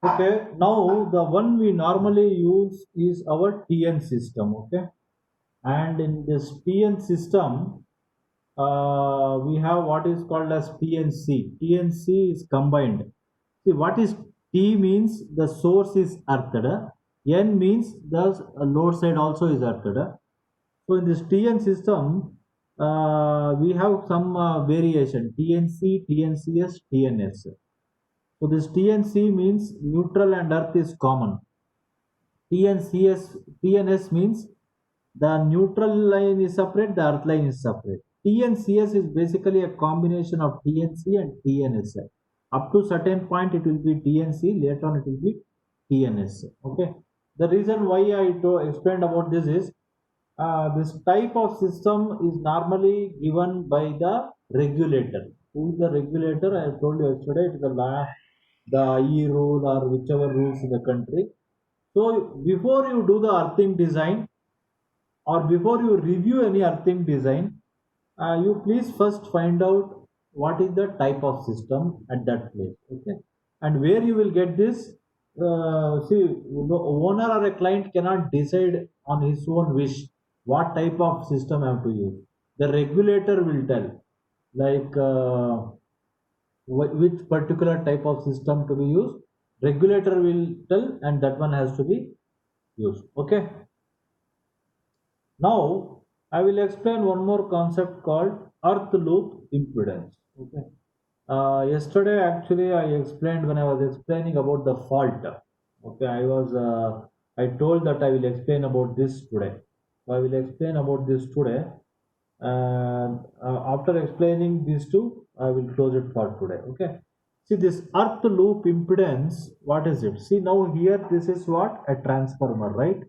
Okay, now the one we normally use is our TN system. Okay, and in this TN system, we have what is called as TNC. TNC is combined. See, what is T means the source is earthed. N means the load side also is earthed. So in this TN system, we have some variation: TNC, TNCS, TNS. So this TNC means neutral and earth is common. TNCS, TNS means the neutral line is separate, the earth line is separate. TNCS is basically a combination of TNC and TNS. Up to certain point it will be TNC, later on it will be TNS. Okay. The reason why I explained about this is this type of system is normally given by the regulator. Who is the regulator? I told you yesterday, it is the law, the E rule or whichever rules in the country. So before you do the earthing design or before you review any earthing design, you please first find out what is the type of system at that place. Okay, and where you will get this. See, owner or a client cannot decide on his own wish what type of system I have to use. The regulator will tell, like which particular type of system to be used. Regulator will tell, and that one has to be used. Okay. Now I will explain one more concept called earth loop impedance. Okay. Yesterday actually I explained when I was explaining about the fault. Okay, I told that I will explain about this today. So I will explain about this today, and after explaining these two, I will close it for today. Okay. See this earth loop impedance. What is it? See now here this is what a transformer, right?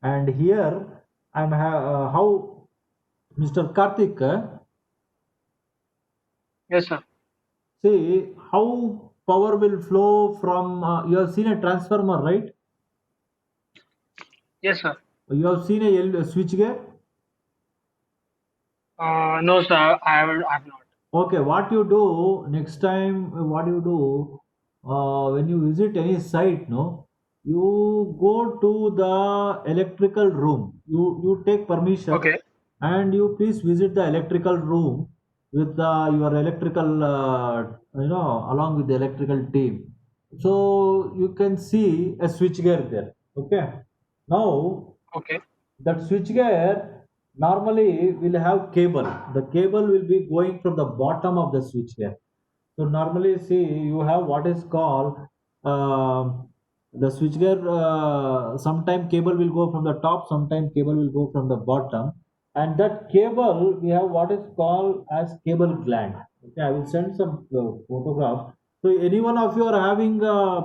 And here how Mr. Karthik, Yes, sir. see how power will flow from you have seen a transformer, right? Yes, sir. You have seen a switch gear. No, sir. I have not. Okay, what you do next time, what you do when you visit any site, no, you go to the electrical room. You take permission Okay. and you please visit the electrical room with your electrical, along with the electrical team. So you can see a switchgear there. Okay. Now Okay. that switchgear normally will have cable. The cable will be going from the bottom of the switchgear. So normally, see, you have what is called the switchgear. Sometime cable will go from the top, sometime cable will go from the bottom, and that cable we have what is called as cable gland. Okay, I will send some photographs. So, any one of you are having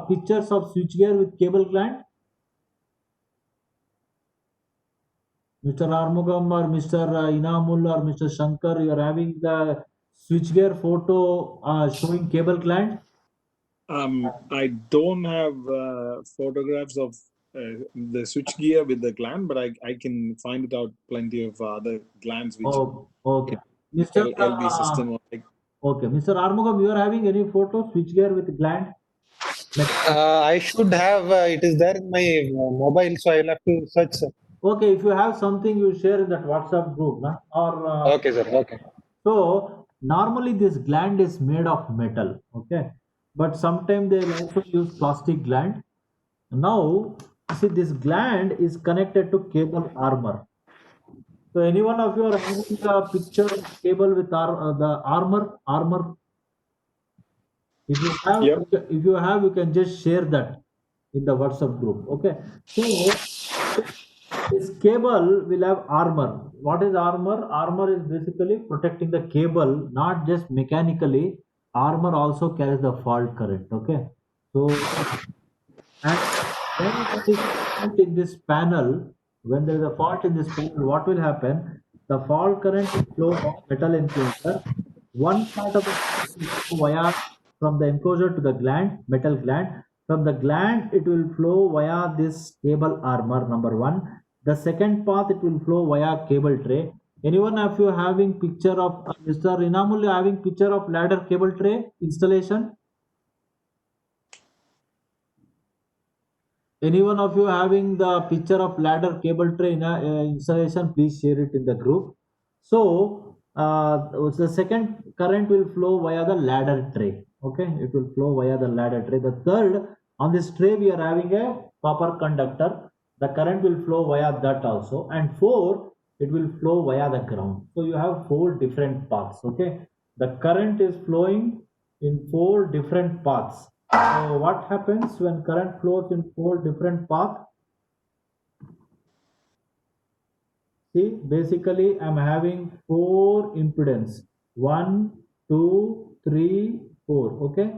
pictures of switchgear with cable gland? Mr. Armugam or Mr. Inamul or Mr. Shankar, you are having the switchgear photo showing cable gland. I don't have photographs of the switchgear with the gland, but I can find it out plenty of other glands which Oh, okay. in Mr. LB system or like. Okay, Mr. Armugam, you are having any photo switchgear with gland? Like, I should have. It is there in my mobile, so I'll have to search. Sir. okay, if you have something, you share in that WhatsApp group, na? Or Okay, sir. Okay. so normally this gland is made of metal, okay, but sometimes they also use plastic gland. Now, see, this gland is connected to cable armor. So, any one of you are having a picture of cable with the armor. Yep. If you have, you can just share that in the WhatsApp group. Okay. So this cable will have armor. What is armor? Armor is basically protecting the cable, not just mechanically. Armor also carries the fault current. Okay. So and when there is a fault in this panel, when there is a fault in this panel, what will happen? The fault current will flow from metal enclosure. One part of the current will flow via from the enclosure to the gland, metal gland. From the gland, it will flow via this cable armor, number one. The second path, it will flow via cable tray. Anyone of you having picture of Mr. Inamul having picture of ladder cable tray installation? Any one of you having the picture of ladder cable tray installation, please share it in the group. So the second current will flow via the ladder tray. Okay, it will flow via the ladder tray. The third, on this tray we are having a copper conductor. The current will flow via that also. And four, it will flow via the ground. So you have four different paths. Okay, the current is flowing in four different paths. So what happens when current flows in four different paths? See, basically I'm having four impedance. 1, 2, 3, 4. Okay.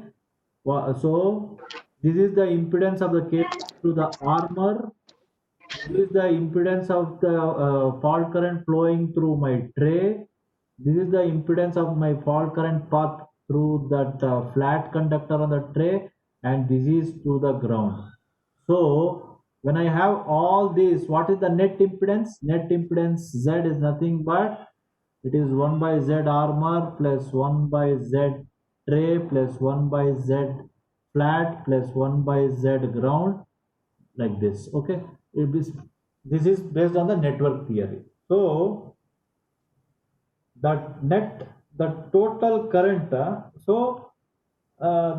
So this is the impedance of the cable to the armor. This is the impedance of the fault current flowing through my tray. This is the impedance of my fault current path through that flat conductor on the tray, and this is to the ground. So when I have all this, what is the net impedance? Net impedance Z is nothing but it is 1 by Z armor plus 1 by Z tray plus 1 by Z flat plus 1 by Z ground, like this. Okay, this is based on the network theory. So the total current,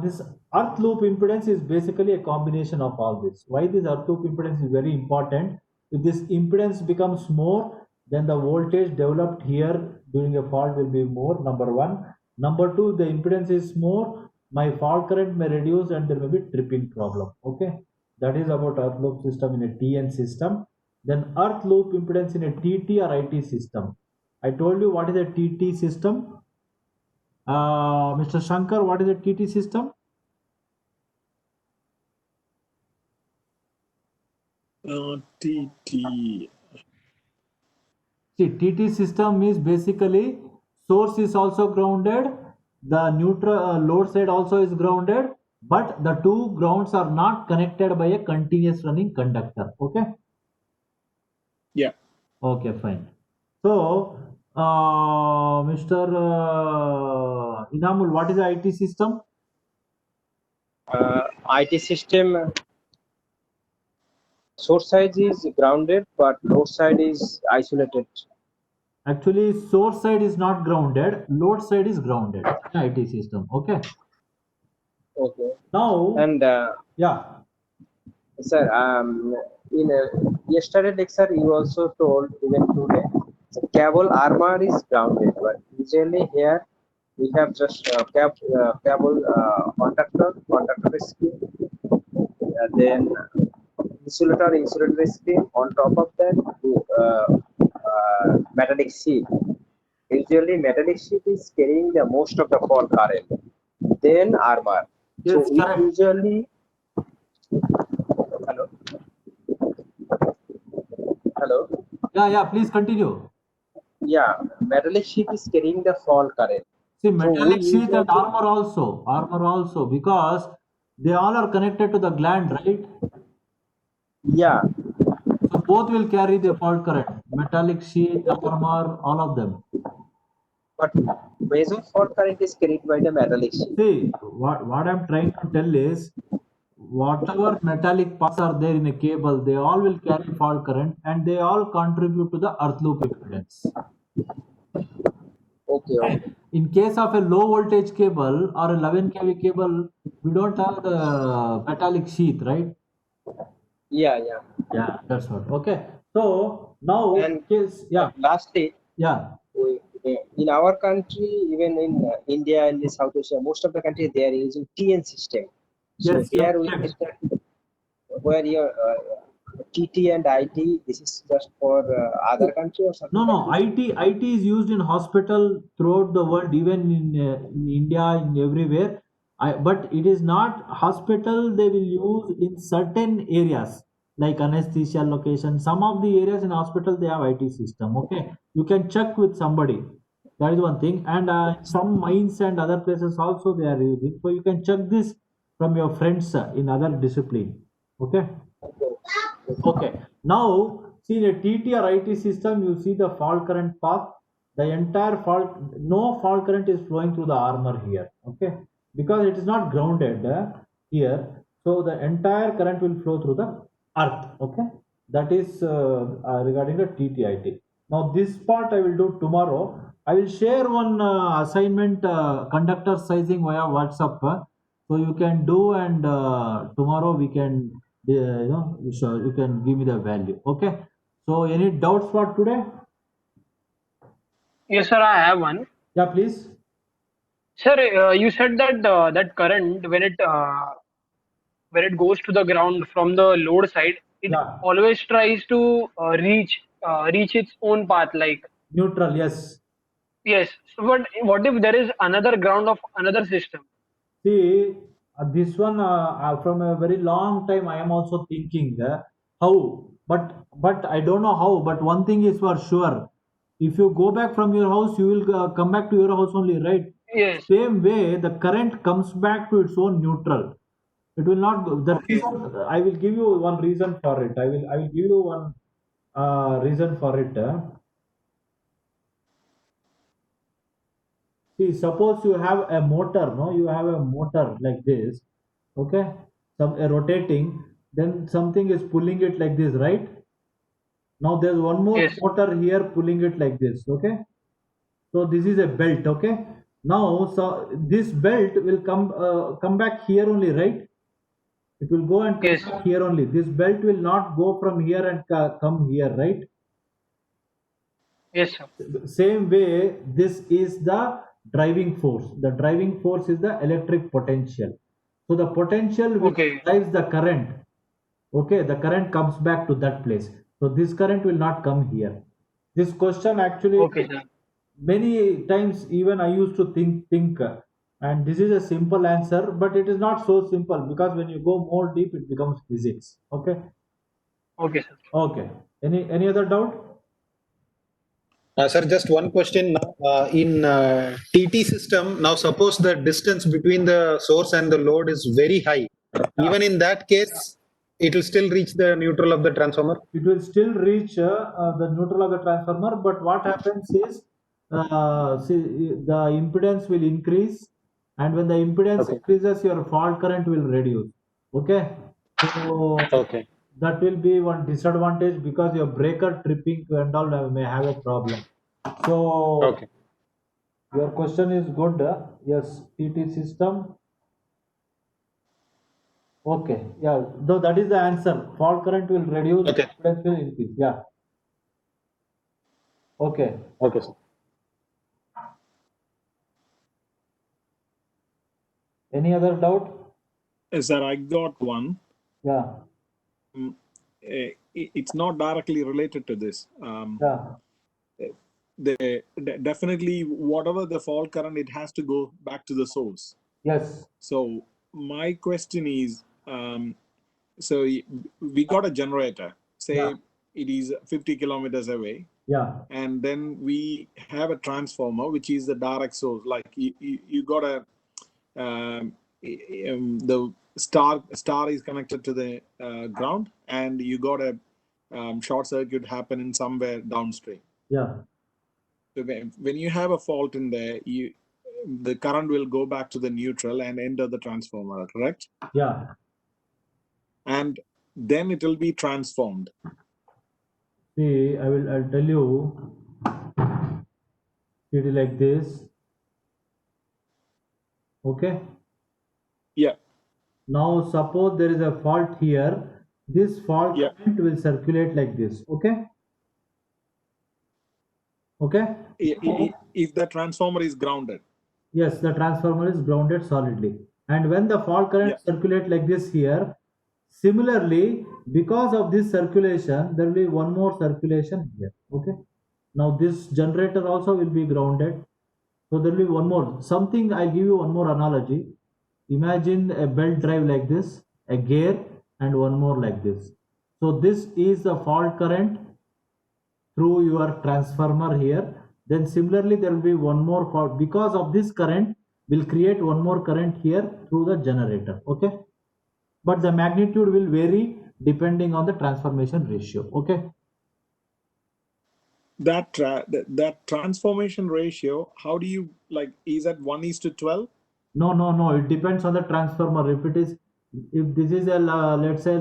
this earth loop impedance is basically a combination of all this. Why this earth loop impedance is very important? If this impedance becomes more, then the voltage developed here during a fault will be more, number one. Number two, the impedance is more, my fault current may reduce and there may be tripping problem. Okay, that is about earth loop system in a TN system. Then earth loop impedance in a TT or IT system. I told you what is a TT system. Mr. Shankar, what is a TT system? TT. See, TT system is basically source is also grounded, the neutral load side also is grounded, but the two grounds are not connected by a continuous running conductor. Okay. Yeah. Okay, fine. So, Mr. Inamul, what is the IT system? IT system source side is grounded, but load side is isolated. Actually, source side is not grounded, load side is grounded in IT system. Okay. Okay. Now, And yeah. sir, in yesterday lecture you also told even today cable armor is grounded, but usually here we have just cable conductor scheme, then insulator scheme. On top of that, metallic sheet. Usually, metallic sheet is carrying the most of the fault current. Then armor. Yes, So we correct. usually hello. Hello. Yeah, please continue. Yeah, metallic sheet is carrying the fault current. See, So we metallic sheet usually and armor also, because they all are connected to the gland, right? yeah. So both will carry the fault current. Metallic sheet, armor, all of them. But major fault current is carried by the metallic sheet. See, what I'm trying to tell is, whatever metallic parts are there in a cable, they all will carry fault current and they all contribute to the earth loop impedance. Okay. In case of a low voltage cable or 11 kV cable, we don't have the metallic sheath, right? Yeah. Yeah, that's what. Okay. So now, And lastly, yeah. in our country, even in India and in South Asia, most of the country they are using TN system. So Yes, here we correct. understand where your TT and IT. This is just for other country or something. No. IT is used in hospital throughout the world, even in India, in everywhere. But it is not hospital. They will use in certain areas like anesthesia location. Some of the areas in hospital they have IT system. Okay, you can check with somebody. That is one thing. And some mines and other places also they are using. So you can check this from your friends in other discipline. Okay. Okay. Now, see in a TT or IT system, you see the fault current path. The entire fault, no fault current is flowing through the armor here. Okay, because it is not grounded here. So the entire current will flow through the earth. Okay, that is regarding the TTIT. Now this part I will do tomorrow. I will share one assignment, conductor sizing via WhatsApp, so you can do, and tomorrow we can you can give me the value. Okay, so any doubts for today? Yes, sir. I have one. Yeah, please. Sir, you said that that current when it goes to the ground from the load side, it Yeah, always tries to reach its own path. Like neutral. Yes. yes. So what if there is another ground of another system? See, this one from a very long time I am also thinking how, but I don't know how. But one thing is for sure: if you go back from your house, you will come back to your house only, right? Yes. Same way, the current comes back to its own neutral. It will not go. The Okay. reason, I will give you one reason for it. I will give you one reason for it. See, suppose you have a motor, no? You have a motor like this, okay? Some a rotating, then something is pulling it like this, right? Now there's one more Yes. motor here pulling it like this, okay? So this is a belt, okay? Now, so this belt will come back here only, right? It will go and come Yes. back here only. This belt will not go from here and come here, right? Yes, sir. Same way, this is the driving force. The driving force is the electric potential. So the potential which Okay. drives the current, okay, the current comes back to that place. So this current will not come here. This question actually Okay, sir. many times even I used to think, and this is a simple answer, but it is not so simple because when you go more deep, it becomes physics. Okay, Okay, sir. okay. Any other doubt? Sir, just one question now. In TT system, now suppose the distance between the source and the load is very high. Yeah. Even in that case, it will still reach the neutral of the transformer. It will still reach the neutral of the transformer, but what happens is, see, the impedance will increase, and when the impedance Okay. increases, your fault current will reduce. Okay, so Okay. that will be one disadvantage because your breaker tripping and all may have a problem. So Okay. your question is good. Yes, TT system. Okay, yeah, though that is the answer. Fault current will reduce, Okay. impedance will increase. Yeah. Okay. Okay, sir. Any other doubt? Sir, I got one. Yeah, It's not directly related to this. yeah, Definitely, whatever the fault current, it has to go back to the source. yes, So my question is, so we got a generator. Say yeah, it is 50 kilometers away, yeah, and then we have a transformer which is the direct source. Like you got a the star is connected to the ground, and you got a short circuit happening somewhere downstream. yeah, So when you have a fault in there, the current will go back to the neutral and enter the transformer, correct? yeah. And then it will be transformed. See, I'll tell you, it is like this. Okay. Yeah, Now, suppose there is a fault here. This fault yeah. current will circulate like this. Okay. Okay. If the transformer is grounded. Yes, the transformer is grounded solidly. And when the fault current Yeah. circulate like this here, similarly, because of this circulation, there will be one more circulation here. Okay. Now this generator also will be grounded. So there will be one more. Something I'll give you one more analogy. Imagine a belt drive like this, a gear, and one more like this. So this is the fault current through your transformer here. Then similarly there will be one more fault because of this current will create one more current here through the generator. Okay, but the magnitude will vary depending on the transformation ratio. Okay, That transformation ratio, how do you like? Is that 1:12? no, it depends on the transformer. If it is, if this is a let's say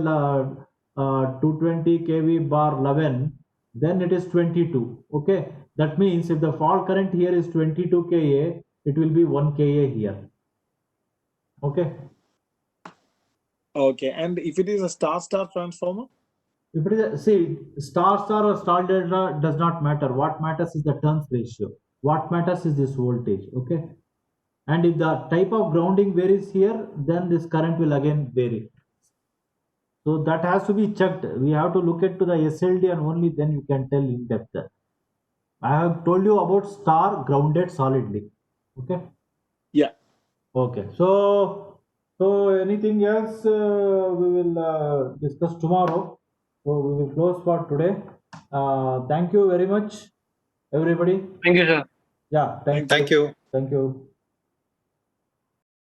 220 kV bar 11, then it is 22. Okay, that means if the fault current here is 22 kA, it will be 1 kA here. Okay. Okay, and if it is a star-star transformer? If it is see, star or star delta does not matter. What matters is the turns ratio. What matters is this voltage. Okay, and if the type of grounding varies here, then this current will again vary. So that has to be checked. We have to look into the SLD and only then you can tell in depth. I have told you about star grounded solidly. Okay. Yeah. Okay. So anything else we will discuss tomorrow. So we will close for today. Thank you very much, everybody. Thank you, sir. Yeah. Thank Thank you. Thank you.